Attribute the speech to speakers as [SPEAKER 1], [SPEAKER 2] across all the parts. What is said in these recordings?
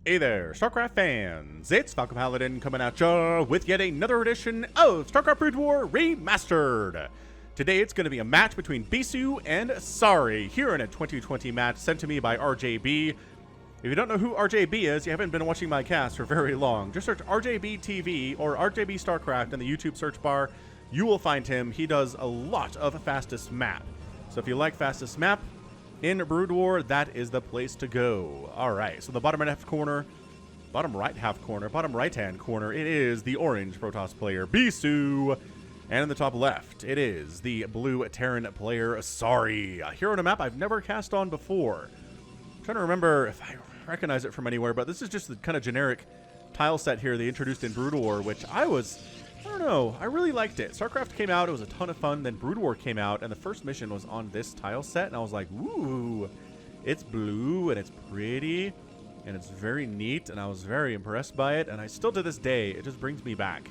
[SPEAKER 1] Hey there, StarCraft fans! It's Falcon Paladin coming at ya with yet another edition of StarCraft Brood War Remastered! Today it's going to be a match between Bisu and Sari here in a 2020 match sent to me by RJB. If you don't know who RJB is, you haven't been watching my cast for very long. Just search RJB TV or RJB StarCraft in the YouTube search bar. You will find him. He does a lot of fastest map. So if you like fastest map in Brood War, that is the place to go. Alright, so the bottom right hand corner, bottom right hand corner, it is the orange Protoss player, Bisu. And in the top left, it is the blue Terran player, Sari. Here on a map I've never cast on before. I'm trying to remember if I recognize it from anywhere, but this is just the kind of generic tile set here they introduced in Brood War, which I don't know, I really liked it. StarCraft came out, it was a ton of fun, then Brood War came out, and the first mission was on this tile set, and I was like, ooh, it's blue, and it's pretty, and it's very neat, and I was very impressed by it, and I still to this day, it just brings me back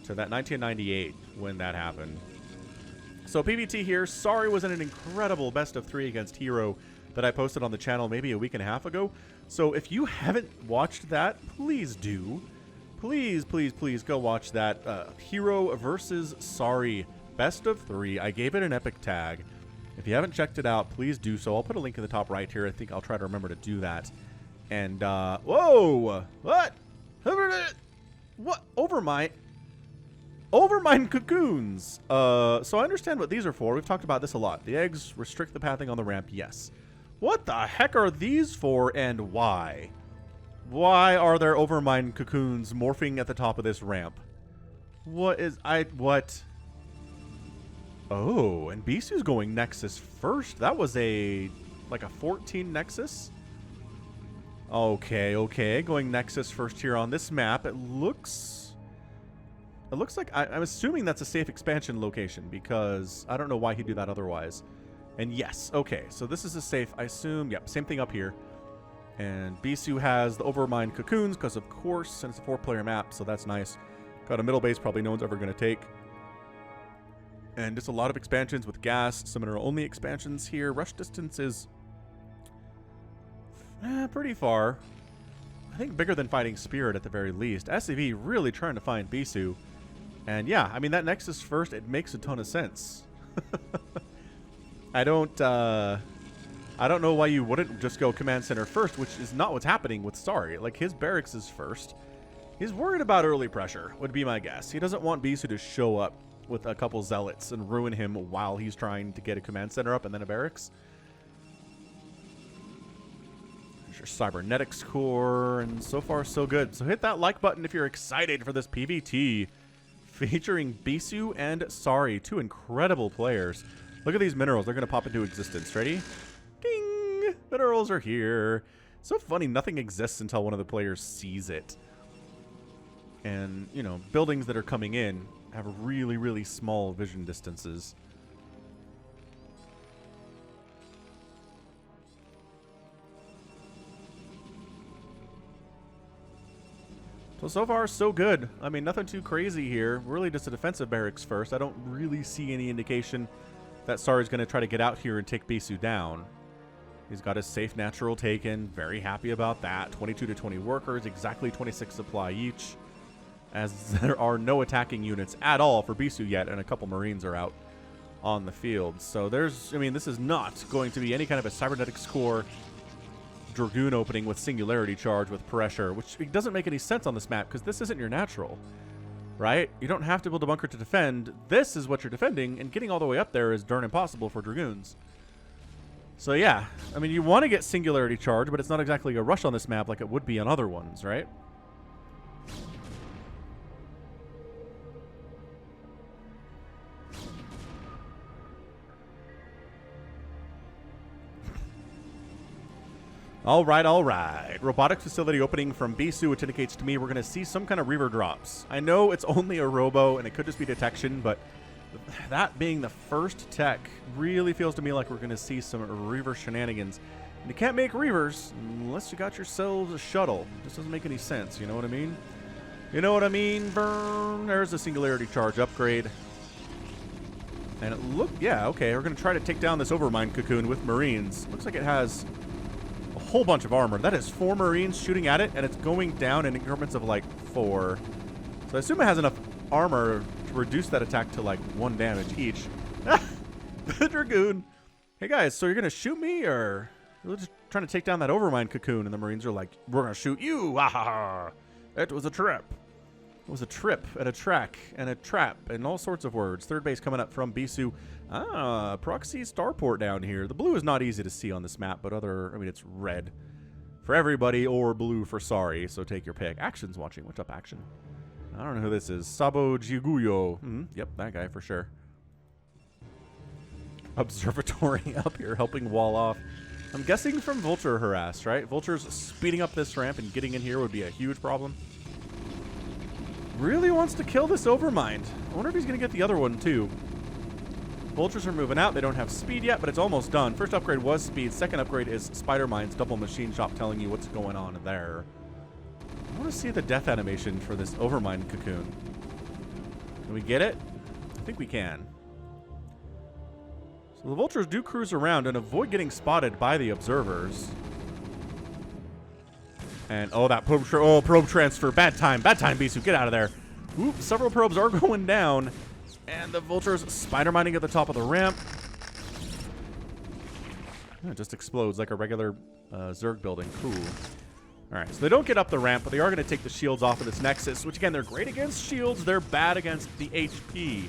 [SPEAKER 1] to that 1998 when that happened. So PvT here, Sari was in an incredible best of 3 against Hero that I posted on the channel maybe a week and a half ago, so if you haven't watched that, please do. Please, please, please go watch that Hero versus Sari best of 3. I gave it an epic tag. If you haven't checked it out, please do so. I'll put a link in the top right here. I think I'll try to remember to do that. And, whoa! What? What? Overmind cocoons. So I understand what these are for. We've talked about this a lot. The eggs restrict the pathing on the ramp, yes. What the heck are these for and why? Why are there Overmind cocoons morphing at the top of this ramp? What? Oh, and Bisu's going Nexus first. That was like a 14 Nexus? Okay. Going Nexus first here on this map. It looks like, I'm assuming that's a safe expansion location because I don't know why he'd do that otherwise. And yes, okay, so this is a safe, I assume, yep, same thing up here. And Bisu has the Overmind cocoons because, of course, and it's a 4-player map, so that's nice. Got a middle base probably no one's ever going to take. And just a lot of expansions with gas. Summoner-only expansions here. Rush distance is pretty far. I think bigger than Fighting Spirit at the very least. SCV really trying to find Bisu. And yeah, I mean, that Nexus first, it makes a ton of sense. I don't know why you wouldn't just go Command Center first, which is not what's happening with Sari. Like, his barracks is first. He's worried about early pressure, would be my guess. He doesn't want Bisu to show up with a couple zealots and ruin him while he's trying to get a Command Center up and then a barracks. There's your Cybernetics core, and so far so good. So hit that like button if you're excited for this PvT featuring Bisu and Sari, 2 incredible players. Look at these minerals. They're going to pop into existence. Ready? Ding! Minerals are here. So funny, nothing exists until one of the players sees it. And, you know, buildings that are coming in have really, really small vision distances. So far, so good. I mean, nothing too crazy here. Really just a defensive barracks first. I don't really see any indication that Sari's going to try to get out here and take Bisu down. He's got his safe natural taken. Very happy about that. 22 to 20 workers, exactly 26 supply each. As there are no attacking units at all for Bisu yet, and a couple Marines are out on the field. So there's, I mean, this is not going to be any kind of a Cybernetics core Dragoon opening with Singularity Charge with pressure, which doesn't make any sense on this map because this isn't your natural. Right? You don't have to build a bunker to defend. This is what you're defending, and getting all the way up there is darn impossible for Dragoons. So yeah, I mean, you want to get Singularity Charge, but it's not exactly a rush on this map like it would be on other ones, right? All right. Robotics facility opening from Bisu, which indicates to me we're going to see some kind of Reaver drops. I know it's only a robo, and it could just be detection, but that being the first tech really feels to me like we're going to see some Reaver shenanigans. And you can't make Reavers unless you got yourselves a shuttle. It just doesn't make any sense, you know what I mean? You know what I mean, Burn? There's a Singularity Charge upgrade. And it looked, yeah, okay, we're going to try to take down this Overmind cocoon with Marines. Looks like it has a whole bunch of armor. That is 4 Marines shooting at it, and it's going down in increments of like 4. So I assume it has enough armor to reduce that attack to like 1 damage each. The Dragoon. Hey guys, so you're gonna shoot me, or you're just trying to take down that Overmind cocoon? And the Marines are like, we're gonna shoot you. Ah, it was a trip. It was a trip and a track and a trap and all sorts of words. Third base coming up from Bisu. Ah, proxy starport down here. The blue is not easy to see on this map, but it's red for everybody or blue for sorry. So take your pick. Action's watching. What's up, Action? I don't know who this is. Sabo Jiguyo. Yep, that guy for sure. Observatory up here helping wall off. I'm guessing from Vulture harass, right? Vulture's speeding up this ramp and getting in here would be a huge problem. Really wants to kill this Overmind. I wonder if he's going to get the other one too. Vultures are moving out. They don't have speed yet, but it's almost done. First upgrade was speed. Second upgrade is Spider-Mind's double machine shop telling you what's going on there. I want to see the death animation for this Overmind cocoon. Can we get it? I think we can. So the Vultures do cruise around and avoid getting spotted by the observers. And, oh, that probe transfer. Bad time, Bisu. Get out of there. Oop, several probes are going down. And the Vultures spider-mining at the top of the ramp. It just explodes like a regular Zerg building. Cool. All right, so they don't get up the ramp, but they are going to take the shields off of this Nexus, which, again, they're great against shields. They're bad against the HP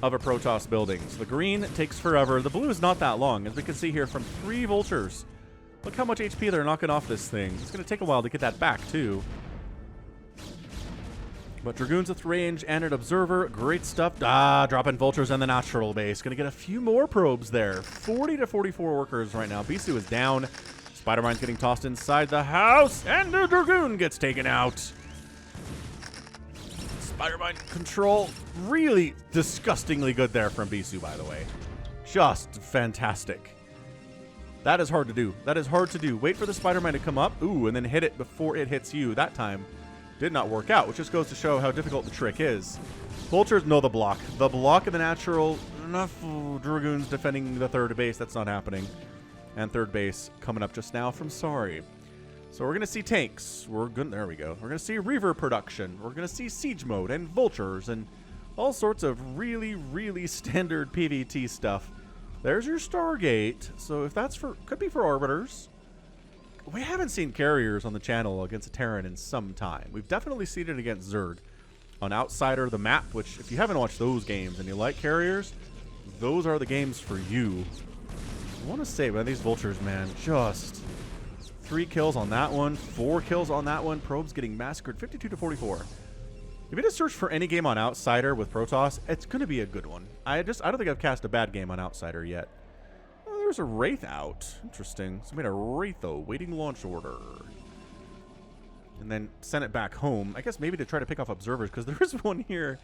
[SPEAKER 1] of a Protoss building. So the green takes forever. The blue is not that long, as we can see here from 3 Vultures. Look how much HP they're knocking off this thing. It's going to take a while to get that back, too. But Dragoons with range and an Observer. Great stuff. Dropping Vultures in the natural base. Going to get a few more probes there. 40 to 44 workers right now. Bisu is down. Spider-Mind's getting tossed inside the house. And the Dragoon gets taken out. Spider-Mind control. Really disgustingly good there from Bisu, by the way. Just fantastic. That is hard to do. That is hard to do. Wait for the Spider-Man to come up. Ooh, and then hit it before it hits you. That time did not work out, which just goes to show how difficult the trick is. Vultures know the block. The block of the natural. Enough Dragoons defending the third base. That's not happening. And third base coming up just now from Sorry. So we're going to see tanks. There we go. We're going to see Reaver production. We're going to see Siege mode and Vultures and all sorts of really, really standard PvT stuff. There's your Stargate. So if that's could be for Arbiters. We haven't seen carriers on the channel against a Terran in some time. We've definitely seen it against Zerg on Outsider, the map, which if you haven't watched those games and you like carriers, those are the games for you. I want to say, man, these Vultures, man, just 3 kills on that one, 4 kills on that one. Probes getting massacred, 52 to 44. If you just search for any game on Outsider with Protoss, it's going to be a good one. I don't think I've cast a bad game on Outsider yet. Oh, there's a Wraith out. Interesting. So I made a Wraith, though. Waiting launch order. And then send it back home. I guess maybe to try to pick off observers, because there is one here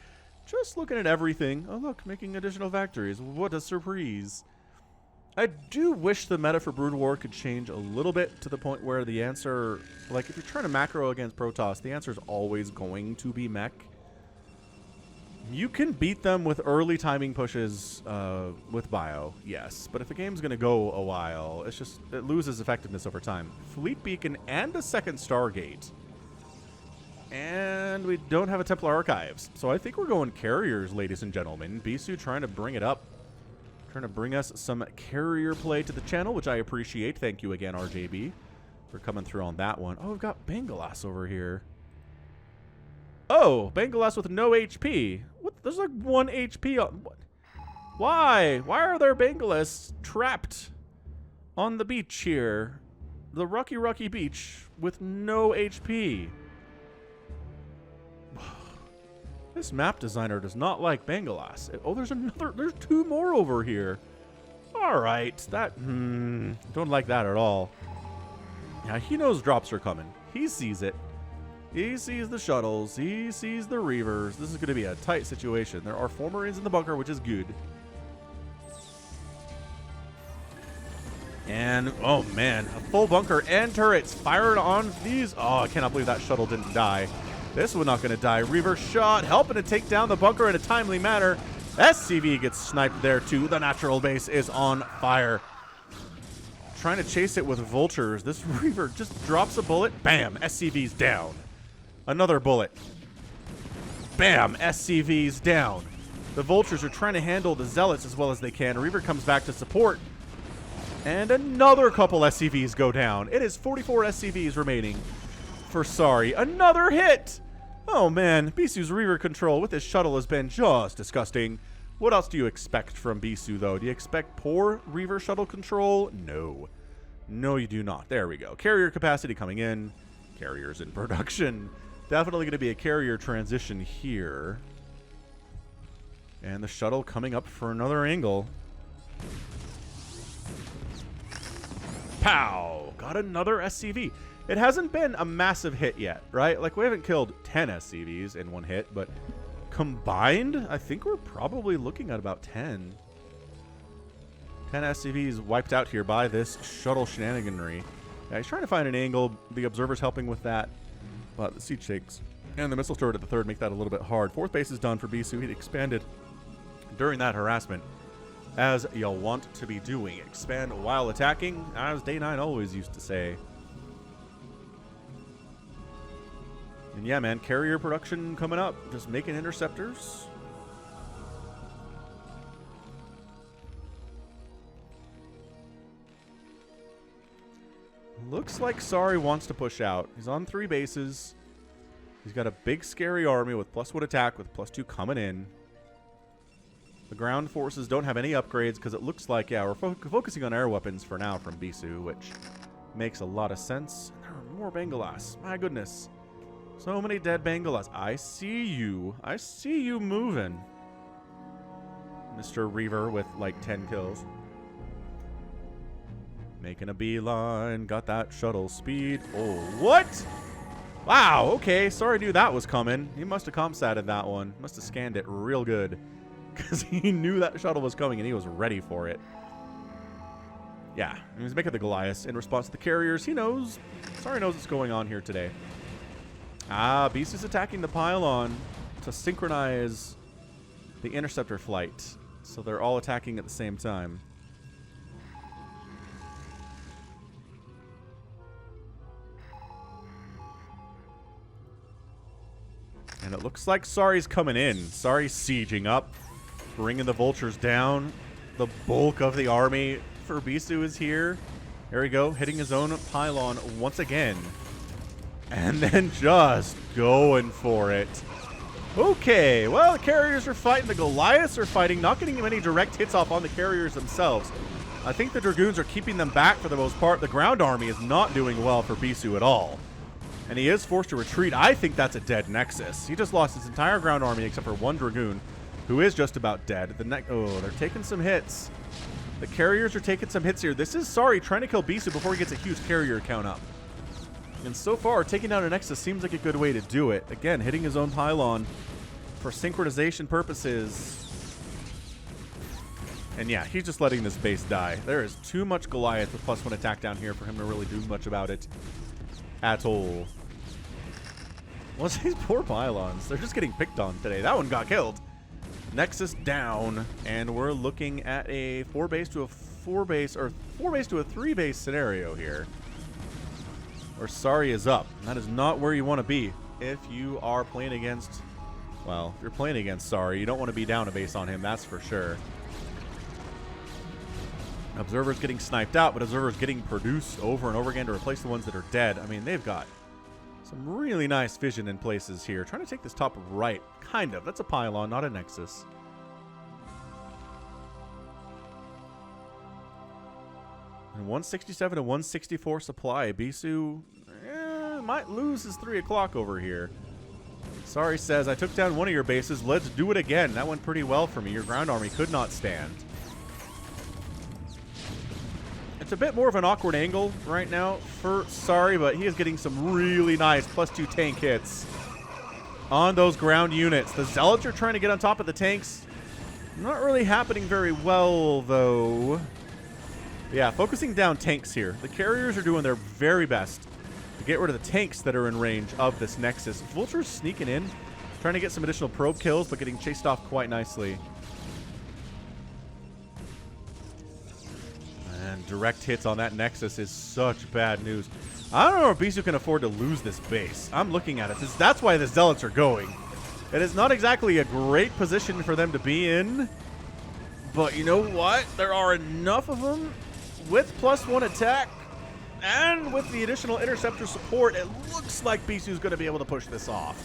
[SPEAKER 1] just looking at everything. Oh, look, making additional factories. What a surprise. I do wish the meta for Brood War could change a little bit to the point where the answer, like if you're trying to macro against Protoss, the answer is always going to be mech. You can beat them with early timing pushes with bio, yes. But if the game's going to go a while, it loses effectiveness over time. Fleet Beacon and a second Stargate. And we don't have a Templar Archives. So I think we're going carriers, ladies and gentlemen. Bisu trying to bring it up. Trying to bring us some carrier play to the channel, which I appreciate. Thank you again, RJB, for coming through on that one. Oh, we've got Bengalas over here. Oh, Bengalas with no HP. What? There's like 1 HP on... What? Why? Why are there Bengalas trapped on the beach here? The rocky beach with no HP. This map designer does not like Bengalas. Oh, there's 2 more over here. All right, don't like that at all. Yeah, he knows drops are coming. He sees it. He sees the shuttles. He sees the Reavers. This is going to be a tight situation. There are 4 Marines in the bunker, which is good. And, oh man, a full bunker and turrets fired on these. Oh, I cannot believe that shuttle didn't die. This one not going to die. Reaver shot, helping to take down the bunker in a timely manner. SCV gets sniped there too. The natural base is on fire. trying to chase it with vultures. This Reaver just drops a bullet. Bam! SCV's down. Another bullet. Bam! SCV's down. The vultures are trying to handle the zealots as well as they can. Reaver comes back to support. And another couple SCVs go down. It is 44 SCVs remaining for Sorry. Another hit! Oh man, Bisu's Reaver control with his shuttle has been just disgusting. What else do you expect from Bisu, though? Do you expect poor Reaver shuttle control? No. No, you do not. There we go. Carrier capacity coming in. Carriers in production. Definitely going to be a carrier transition here. And the shuttle coming up for another angle. Pow! Got another SCV. It hasn't been a massive hit yet, right? Like, we haven't killed 10 SCVs in one hit, but combined, I think we're probably looking at about 10. 10 SCVs wiped out here by this shuttle shenaniganry. Yeah, he's trying to find an angle. The observer's helping with that, but the siege takes. And the missile turret at the third make that a little bit hard. Fourth base is done for Bisu. He expanded during that harassment, as you'll want to be doing. Expand while attacking, as Day 9 always used to say. And yeah, man, carrier production coming up. Just making interceptors. Looks like Sorry wants to push out. He's on 3 bases. He's got a big, scary army with +1 attack with +2 coming in. The ground forces don't have any upgrades because it looks like, yeah, we're focusing on air weapons for now from Bisu, which makes a lot of sense. There are more Bengalas. My goodness. So many dead Bengalas. I see you. I see you moving. Mr. Reaver with like 10 kills. Making a beeline. Got that shuttle speed. Oh, what? Wow, okay. Sorry, knew that was coming. He must have comsatted that one. Must have scanned it real good. Because he knew that shuttle was coming and he was ready for it. Yeah, he was making the Goliaths in response to the carriers. He knows. Sorry knows what's going on here today. Ah, Beast is attacking the pylon to synchronize the interceptor flight. So they're all attacking at the same time. And it looks like Sorry's coming in. Sorry's sieging up, bringing the vultures down. The bulk of the army for Bisu is here. There we go, hitting his own pylon once again. And then just going for it. Okay, well, the carriers are fighting. The Goliaths are fighting, not getting many direct hits off on the carriers themselves. I think the Dragoons are keeping them back for the most part. The ground army is not doing well for Bisu at all. And he is forced to retreat. I think that's a dead Nexus. He just lost his entire ground army except for one Dragoon, who is just about dead. Oh, they're taking some hits. The carriers are taking some hits here. This is Sorry trying to kill Bisu before he gets a huge carrier count up. And so far, taking down a Nexus seems like a good way to do it. Again, hitting his own pylon for synchronization purposes. And yeah, he's just letting this base die. There is too much Goliath with +1 attack down here for him to really do much about it at all. What's these poor pylons? They're just getting picked on today. That one got killed. Nexus down, and we're looking at a 4-base to a 4-base, or 4-base to a 3-base scenario here. Or Sorry is up. That is not where you want to be if you are playing against, well, if you're playing against Sorry, you don't want to be down a base on him, that's for sure. Observer's getting sniped out, but Observer's getting produced over and over again to replace the ones that are dead. I mean, they've got some really nice vision in places here. Trying to take this top right, kind of. That's a pylon, not a Nexus. And 167 to 164 supply. Bisu might lose his 3 o'clock over here. Sorry says, I took down one of your bases. Let's do it again. That went pretty well for me. Your ground army could not stand. It's a bit more of an awkward angle right now for Sorry, but he is getting some really nice +2 tank hits on those ground units. The Zealots are trying to get on top of the tanks. Not really happening very well, though. Yeah, focusing down tanks here. The carriers are doing their very best to get rid of the tanks that are in range of this Nexus. Vulture's sneaking in, trying to get some additional probe kills, but getting chased off quite nicely. And direct hits on that Nexus is such bad news. I don't know if Bisu can afford to lose this base. I'm looking at it. That's why the Zealots are going. It is not exactly a great position for them to be in. But you know what? There are enough of them with +1 attack and with the additional interceptor support. It looks like Bisu's going to be able to push this off.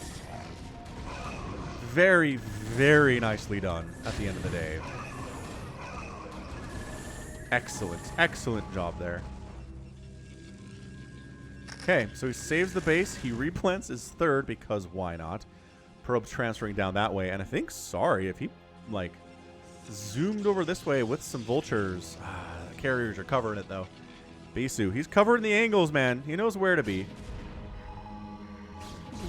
[SPEAKER 1] Very, very nicely done at the end of the day. Excellent, excellent job there. Okay, so he saves the base. He replants his third because why not? Probe's transferring down that way. And I think, sorry, if he, like, zoomed over this way with some vultures. The carriers are covering it, though. Bisu, he's covering the angles, man. He knows where to be.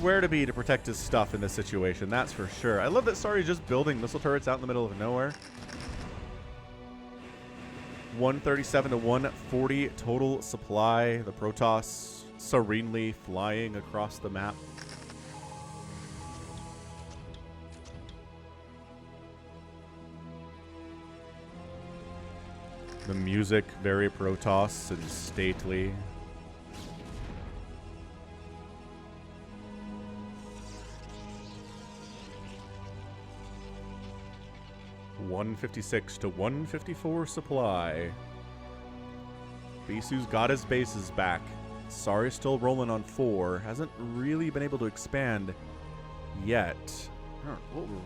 [SPEAKER 1] Where to be to protect his stuff in this situation, that's for sure. I love that Sari's just building missile turrets out in the middle of nowhere. 137 to 140 total supply. The Protoss serenely flying across the map. The music, very Protoss and stately. $156 to $154 supply. Bisu's got his bases back. Sari's still rolling on 4. Hasn't really been able to expand yet.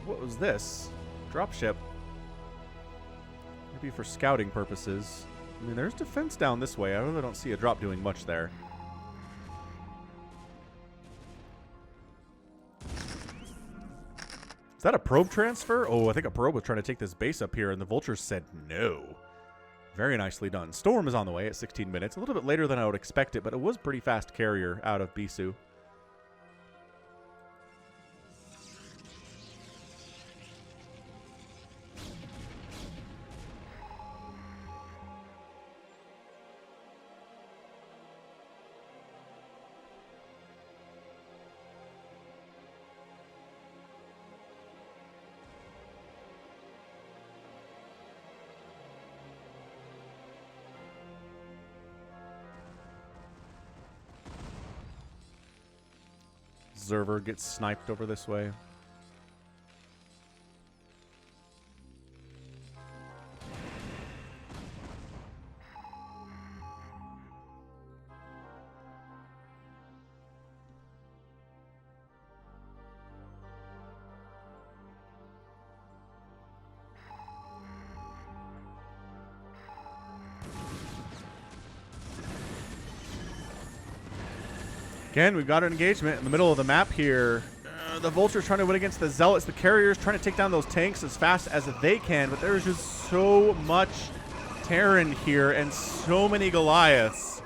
[SPEAKER 1] What was this? Dropship. Maybe for scouting purposes. I mean, there's defense down this way. I really don't see a drop doing much there. Is that a probe transfer? Oh, I think a probe was trying to take this base up here, and the vultures said no. Very nicely done. Storm is on the way at 16 minutes. A little bit later than I would expect it, but it was pretty fast carrier out of Bisu. Observer gets sniped over this way. Again, we've got an engagement in the middle of the map here. The Vulture's trying to win against the Zealots. The Carriers trying to take down those tanks as fast as they can, but there's just so much Terran here and so many Goliaths.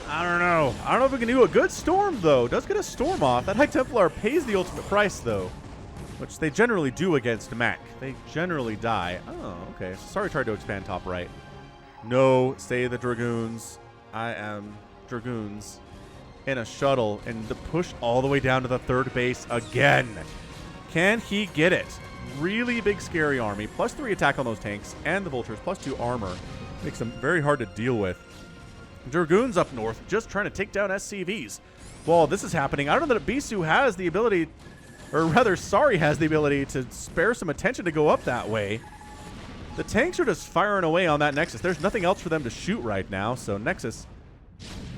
[SPEAKER 1] I don't know. I don't know if we can do a good Storm, though. Does get a Storm off. That High Templar pays the ultimate price, though, which they generally do against mech. They generally die. Oh, okay. Sorry, tried to expand top right. No, say the Dragoons. I am Dragoons. In a shuttle, and to push all the way down to the third base again. Can he get it? Really big, scary army. +3 attack on those tanks and the Vultures. +2 armor. Makes them very hard to deal with. Dragoons up north, just trying to take down SCVs. While this is happening, I don't know that Bisu has the ability, or rather, Sari has the ability to spare some attention to go up that way. The tanks are just firing away on that Nexus. There's nothing else for them to shoot right now, so Nexus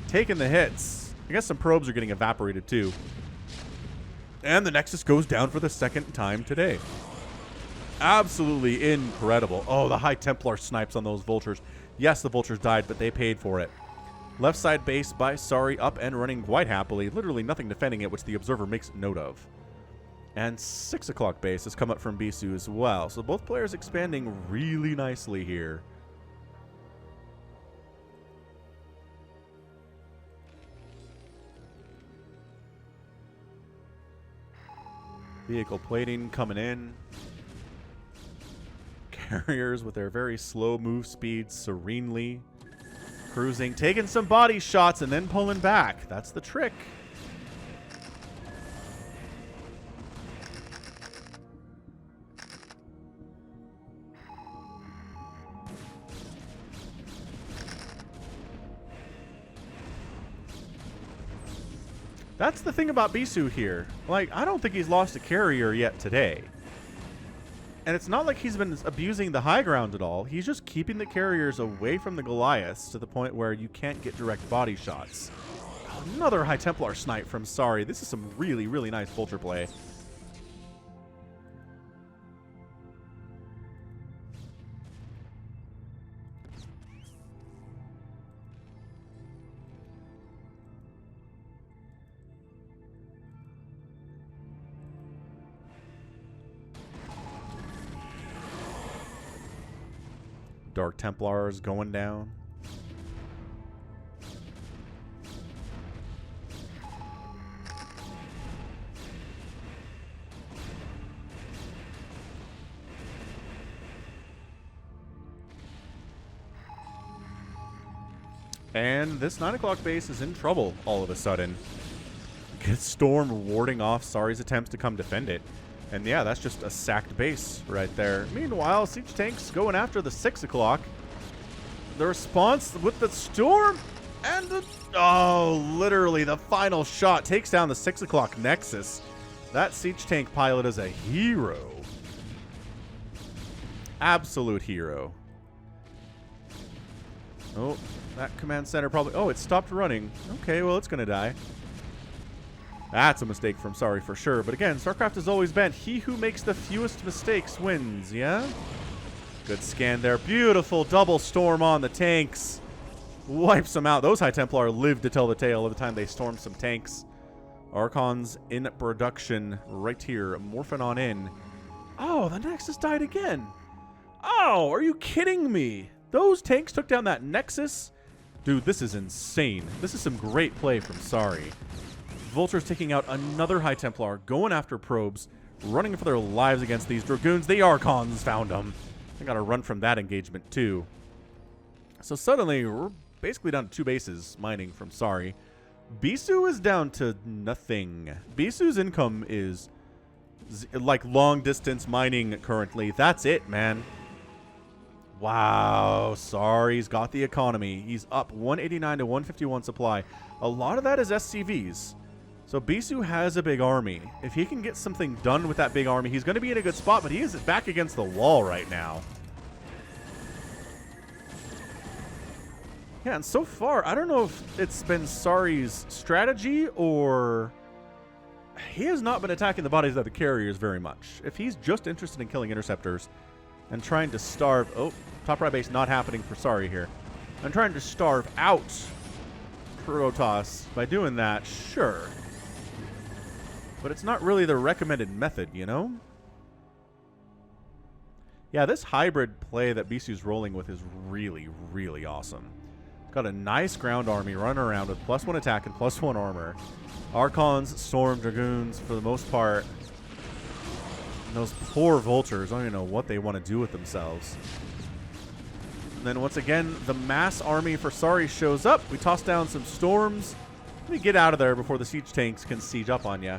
[SPEAKER 1] taking the hits. I guess some probes are getting evaporated too. And the Nexus goes down for the second time today. Absolutely incredible. Oh, the High Templar snipes on those Vultures. Yes, the Vultures died, but they paid for it. Left side base by Sari up and running quite happily. Literally nothing defending it, which the Observer makes note of. And 6 o'clock base has come up from Bisu as well. So both players expanding really nicely here. Vehicle plating coming in. Carriers with their very slow move speeds serenely cruising, taking some body shots and then pulling back. That's the trick. That's the thing about Bisu here. Like, I don't think he's lost a carrier yet today. And it's not like he's been abusing the high ground at all. He's just keeping the carriers away from the Goliaths to the point where you can't get direct body shots. Another High Templar snipe from Sorry. This is some really, really nice Vulture play. Dark Templars going down. And this 9 o'clock base is in trouble all of a sudden. Gets Storm warding off Sorry's attempts to come defend it. And yeah, that's just a sacked base right there. Meanwhile, Siege Tanks going after the 6 o'clock. The response with the Storm and the... Oh, literally the final shot takes down the 6 o'clock Nexus. That Siege Tank pilot is a hero. Absolute hero. Oh, that command center probably... Oh, it stopped running. Okay, well, it's going to die. That's a mistake from Sorry for sure. But again, StarCraft has always been he who makes the fewest mistakes wins, yeah? Good scan there. Beautiful double storm on the tanks. Wipes them out. Those High Templar live to tell the tale every time they storm some tanks. Archons in production right here. Morphing on in. Oh, the Nexus died again. Oh, are you kidding me? Those tanks took down that Nexus? Dude, this is insane. This is some great play from Sorry. Vulture's taking out another High Templar, going after probes, running for their lives against these Dragoons. The Archons found them. They got to run from that engagement, too. So suddenly, we're basically down to 2 bases mining from Sorry. Bisu is down to nothing. Bisu's income is like long-distance mining currently. That's it, man. Wow, Sorry's got the economy. He's up 189 to 151 supply. A lot of that is SCVs. So Bisu has a big army. If he can get something done with that big army, he's going to be in a good spot, but he is back against the wall right now. Yeah, and so far, I don't know if it's been Sorry's strategy or... He has not been attacking the bodies of the carriers very much. If he's just interested in killing interceptors and trying to starve... Oh, top right base not happening for Sorry here. I'm trying to starve out Protoss by doing that, sure. But it's not really the recommended method, you know? Yeah, this hybrid play that Bisu's rolling with is really, really awesome. It's got a nice ground army running around with +1 attack and +1 armor. Archons, Storm, Dragoons, for the most part. And those poor Vultures, I don't even know what they want to do with themselves. And then once again, the mass army for Sorry shows up. We toss down some Storms. Let me get out of there before the siege tanks can siege up on you.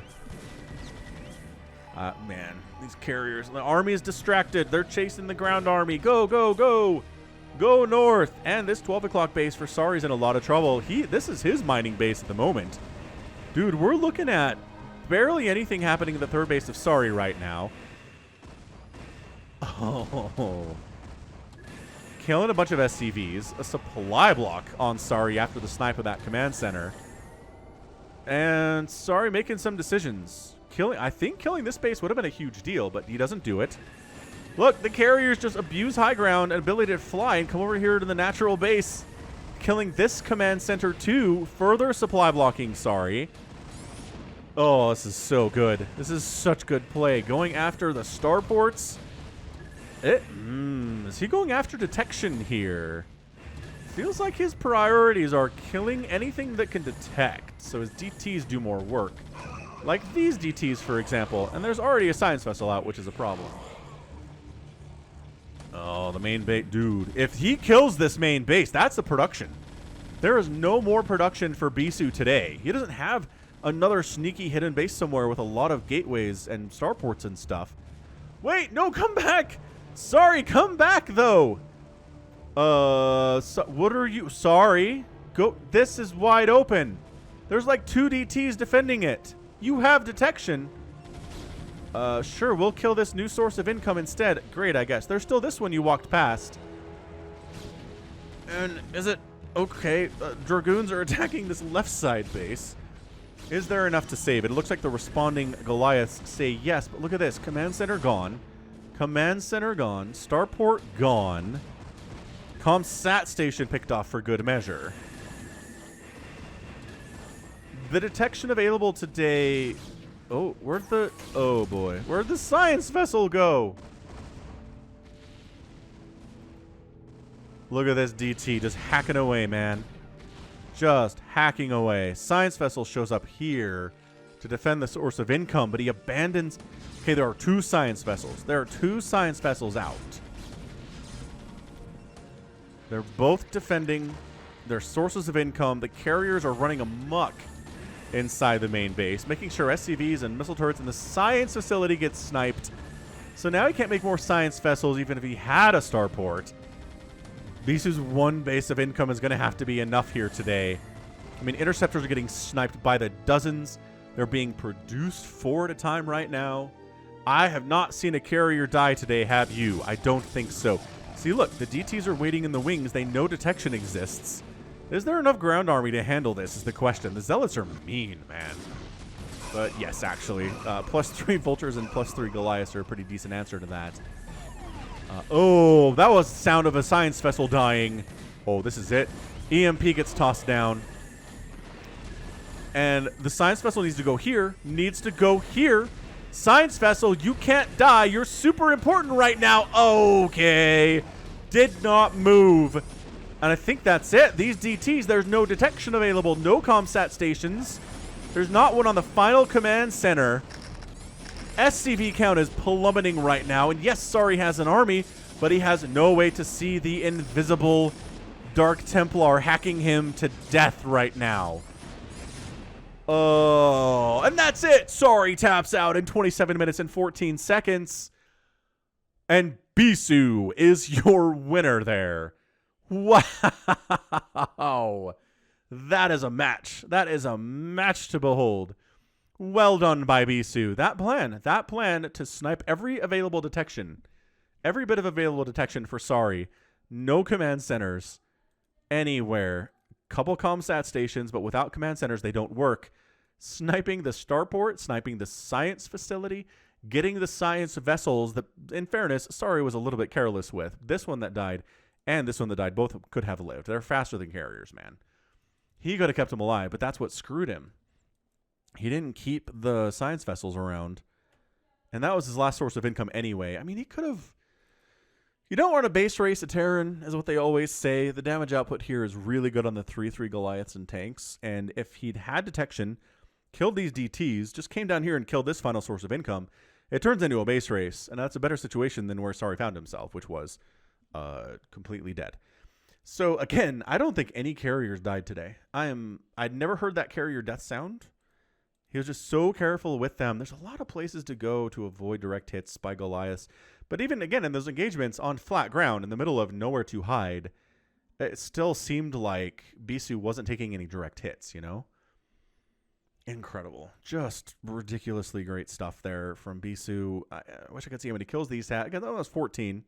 [SPEAKER 1] Man, these carriers. The army is distracted. They're chasing the ground army. Go, go, go. Go north. And this 12 o'clock base for Sorry's in a lot of trouble. This is his mining base at the moment. Dude, we're looking at barely anything happening in the third base of Sorry right now. Oh. Killing a bunch of SCVs. A supply block on Sorry after the snipe of that command center. And Sorry making some decisions. I think killing this base would have been a huge deal, but he doesn't do it. Look, the carriers just abuse high ground and ability to fly and come over here to the natural base. Killing this command center too, further supply blocking Sorry. Oh, this is so good. This is such good play. Going after the starports. Is he going after detection here? Feels like his priorities are killing anything that can detect, so his DTs do more work. Like these DTs, for example. And there's already a science vessel out, which is a problem. Oh, the main base. Dude, if he kills this main base, that's the production. There is no more production for Bisu today. He doesn't have another sneaky hidden base somewhere with a lot of gateways and starports and stuff. Wait, no, come back! Sorry, come back, though! So, what are you... Sorry. Go... This is wide open. There's like 2 DTs defending it. You have detection. Sure, we'll kill this new source of income instead. Great, I guess. There's still this one you walked past. And is it okay? Dragoons are attacking this left side base. Is there enough to save it? It looks like the responding Goliaths say yes, but look at this. Command center gone. Command center gone. Starport gone. Comsat station picked off for good measure. The detection available today... Oh, where'd the... Oh, boy. Where'd the science vessel go? Look at this DT just hacking away, man. Just hacking away. Science vessel shows up here to defend the source of income, but he abandons... Okay, there are 2 science vessels. There are 2 science vessels out. They're both defending their sources of income. The carriers are running amok inside the main base, making sure SCVs and missile turrets in the science facility get sniped. So now he can't make more science vessels even if he had a starport. Bisu's 1 base of income is going to have to be enough here today. I mean, interceptors are getting sniped by the dozens. They're being produced 4 at a time right now. I have not seen a carrier die today, have you? I don't think so. See, look, the DTs are waiting in the wings. They know detection exists. Is there enough ground army to handle this is the question. The Zealots are mean, man. But yes, actually. +3 Vultures and +3 Goliaths are a pretty decent answer to that. Oh, that was the sound of a science vessel dying. Oh, this is it. EMP gets tossed down. And the science vessel needs to go here. Needs to go here. Science vessel, you can't die. You're super important right now. Okay. Did not move. And I think that's it. These DTs, there's no detection available. No comsat stations. There's not one on the final command center. SCV count is plummeting right now. And yes, Sari has an army, but he has no way to see the invisible Dark Templar hacking him to death right now. Oh, and that's it. Sari taps out in 27 minutes and 14 seconds. And Bisu is your winner there. Wow. That is a match. That is a match to behold. Well done by Bisu. That plan to snipe every available detection, every bit of available detection for Sari, no command centers anywhere, couple comsat stations, but without command centers, they don't work. Sniping the starport, sniping the science facility, getting the science vessels that, in fairness, Sari was a little bit careless with. This one that died and this one that died both could have lived. They're faster than carriers, man. He could have kept them alive, but that's what screwed him. He didn't keep the science vessels around, and that was his last source of income anyway. I mean, he could have... You don't want to base race a Terran, is what they always say. The damage output here is really good on the 3-3 Goliaths and tanks, and if he'd had detection, killed these DTs, just came down here and killed this final source of income, it turns into a base race, and that's a better situation than where Sari found himself, which was completely dead. So, again, I don't think any carriers died today. I'd never heard that carrier death sound. He was just so careful with them. There's a lot of places to go to avoid direct hits by Goliaths. But even, again, in those engagements on flat ground, in the middle of nowhere to hide, it still seemed like Bisu wasn't taking any direct hits, you know? Incredible. Just ridiculous's great stuff there from Bisu. I wish I could see how many kills these had. Again, that was 14.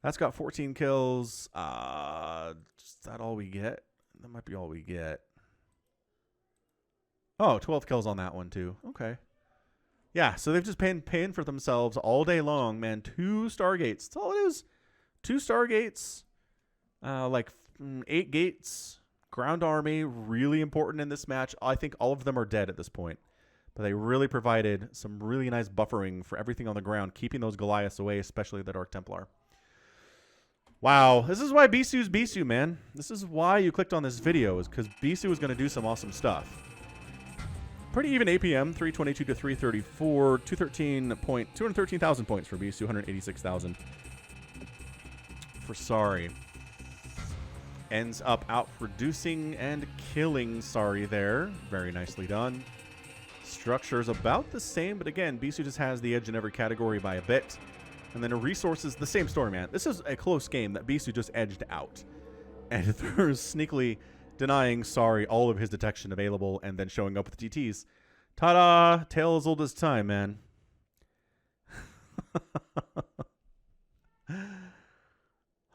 [SPEAKER 1] That's got 14 kills. Is that all we get? That might be all we get. Oh, 12 kills on that one, too. Okay. Yeah, so they've just paying for themselves all day long, man. 2 Stargates. That's all it is. 2 Stargates. 8 gates. Ground army. Really important in this match. I think all of them are dead at this point. But they really provided some really nice buffering for everything on the ground, keeping those Goliaths away, especially the Dark Templar. Wow. This is why Bisu's Bisu, man. This is why you clicked on this video, is because Bisu is going to do some awesome stuff. Pretty even APM, 322 to 334, 213,000 points for Bisu, 186,000 for Sari. Ends up out producing and killing Sari there. Very nicely done. Structure's about the same, but again, Bisu just has the edge in every category by a bit. And then the resources, the same story, man. This is a close game that Bisu just edged out. And there's sneakily denying Sorry all of his detection available and then showing up with TTs. Ta-da! Tale as old as time, man.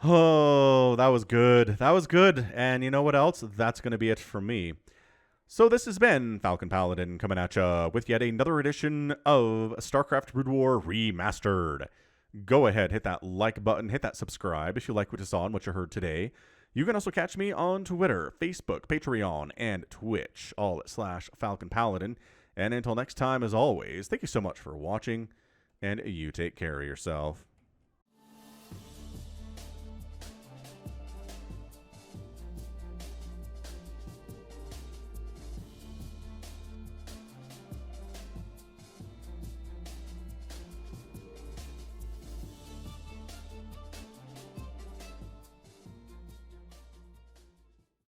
[SPEAKER 1] Oh, that was good. That was good. And you know what else? That's going to be it for me. So this has been Falcon Paladin coming at ya with yet another edition of StarCraft Brood War Remastered. Go ahead, hit that like button, hit that subscribe if you like what you saw and what you heard today. You can also catch me on Twitter, Facebook, Patreon, and Twitch, all at /Falcon Paladin. And until next time, as always, thank you so much for watching, and you take care of yourself.